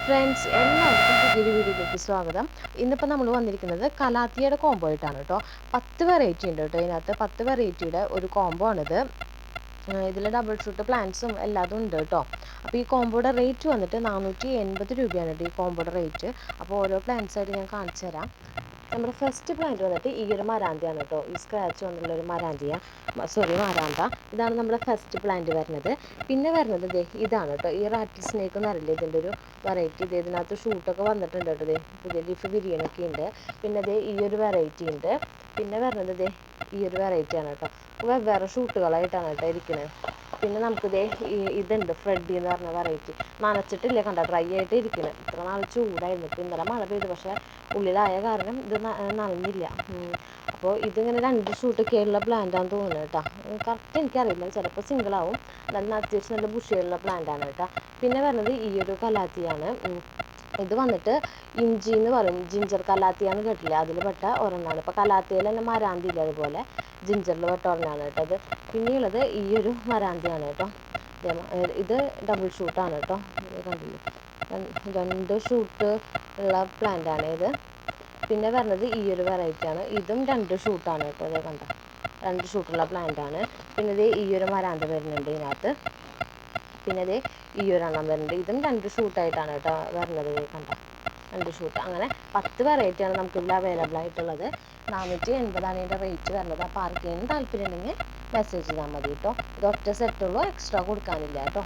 Friends, എല്ലാവർക്കും പുതിയൊരു വീഡിയോയിലേക്ക് സ്വാഗതം. ഇന്നിപ്പോൾ നമ്മൾ വന്നിരിക്കുന്നത് കലാത്തിയുടെ കോംബോ ആയിട്ടാണ് കേട്ടോ. 10 വെറൈറ്റി ഉണ്ട് കേട്ടോ. ഇതിനകത്ത് 10 വെറൈറ്റിയുടെ ഒരു കോംബോ ആണിത്. ഇതിൽ ഡബിൾ ഷൂട്ട് പ്ലാന്റ്സും എല്ലാതും ഉണ്ട് കേട്ടോ. അപ്പോൾ ഈ കോംബോയുടെ റേറ്റ് വന്നിട്ട് 480 രൂപയാണ് കേട്ടോ ഈ കോംബോയുടെ റേറ്റ്. അപ്പോൾ ഓരോ പ്ലാന്റ്സ് ആയിട്ട് ഞാൻ കാണിച്ചു തരാം. നമ്മുടെ ഫസ്റ്റ് പ്ലാന്റ് വന്നിട്ട് ഈ ഒരു മരാന്തിയാണ് കേട്ടോ. ഈ സ്ക്രാച്ച് വന്നിട്ടുള്ളൊരു മരാന്ത. ഇതാണ് നമ്മുടെ ഫസ്റ്റ് പ്ലാന്റ് വരുന്നത്. പിന്നെ വരുന്നത് ഇതാണ് കേട്ടോ. ഈ റാറ്റിൽ സ്നേക്ക് എന്ന് അറിയില്ല, ഇതിൻ്റെ ഒരു വെറൈറ്റി. ഇതിനകത്ത് ഷൂട്ടൊക്കെ വന്നിട്ടുണ്ട് കേട്ടോ. പുതിയ ലീഫ് ബിരിയാണിയൊക്കെ ഉണ്ട്. പിന്നെ ഈ ഒരു വെറൈറ്റി ഉണ്ട്. പിന്നെ വരുന്നത് ഈ ഒരു വെറൈറ്റിയാണ് കേട്ടോ. വെവ്വേറെ ഷൂട്ടുകളായിട്ടാണ് കേട്ടോ ഇരിക്കുന്നത്. പിന്നെ നമുക്കിതേ ഇതുണ്ട്, ഫ്രെഡി എന്ന് പറഞ്ഞ വെറൈറ്റി. നനച്ചിട്ടില്ലേ, കണ്ട ഡ്രൈ ആയിട്ട് ഇരിക്കുന്നത്. ഇത്ര നാൾ ചൂടായിരുന്നു. ഇപ്പോൾ ഇന്നലെ മഴ പെയ്തു, പക്ഷേ ഉള്ളിലായ കാരണം ഇത് നനഞ്ഞില്ല. അപ്പോൾ ഇതിങ്ങനെ 2 ഷൂട്ടൊക്കെയുള്ള പ്ലാന്റാണെന്ന് തോന്നുന്നു കേട്ടോ. കറക്റ്റ് എനിക്കറിയില്ല, ചിലപ്പോൾ സിംഗിളാവും. അത്യാവശ്യം നല്ല ബുഷിയുള്ള പ്ലാന്റാണ് കേട്ടോ. പിന്നെ വരുന്നത് ഈ ഒരു കലാത്തിയാണ്. ഇത് വന്നിട്ട് ഇഞ്ചി എന്ന് പറയും, ജിഞ്ചർ കലാത്തിയാന്ന് കേട്ടില്ല, അതിൽ പെട്ട ഒരെണ്ണമാണ്. ഇപ്പോൾ കലാത്തിയിൽ തന്നെ മരാന്തിയില്ല, അതുപോലെ ജിഞ്ചറിൽ പെട്ട ഒരെണ്ണമാണ് കേട്ടോ അത്. പിന്നെയുള്ളത് ഈ ഒരു മരാന്തിയാണ് കേട്ടോ. ഇത് ഡബിൾ ഷൂട്ടാണ് കേട്ടോ. കണ്ടില്ലേ, 2 ഷൂട്ട് ഉള്ള പ്ലാന്റാണ് ഇത്. പിന്നെ വരുന്നത് ഈ ഒരു വെറൈറ്റിയാണ്. ഇതും 2 ഷൂട്ടാണ് കേട്ടോ. ഇത് കണ്ടോ, 2 ഷൂട്ടുള്ള പ്ലാന്റാണ്. പിന്നെ ഈ ഒരു മരാന്തി വരുന്നുണ്ട് ഇതിനകത്ത്. പിന്നെ ഈ ഒരു എണ്ണം വരുന്നുണ്ട്. ഇതും 2 ഷൂട്ടായിട്ടാണ് കേട്ടോ വരുന്നത്. കണ്ടോ, 2 ഷൂട്ട്. അങ്ങനെ 10 വെറൈറ്റിയാണ് നമുക്കിതിൽ അവൈലബിൾ ആയിട്ടുള്ളത്. 480 ഇതിൻ്റെ റേറ്റ് വരുന്നത്. അപ്പോൾ ആർക്കെങ്കിലും താല്പര്യം ഉണ്ടെങ്കിൽ മെസ്സേജ് ചെയ്താൽ മതി കേട്ടോ. ഇത് ഒറ്റ സെറ്റുള്ളൂ, എക്സ്ട്രാ കൊടുക്കാനില്ല കേട്ടോ.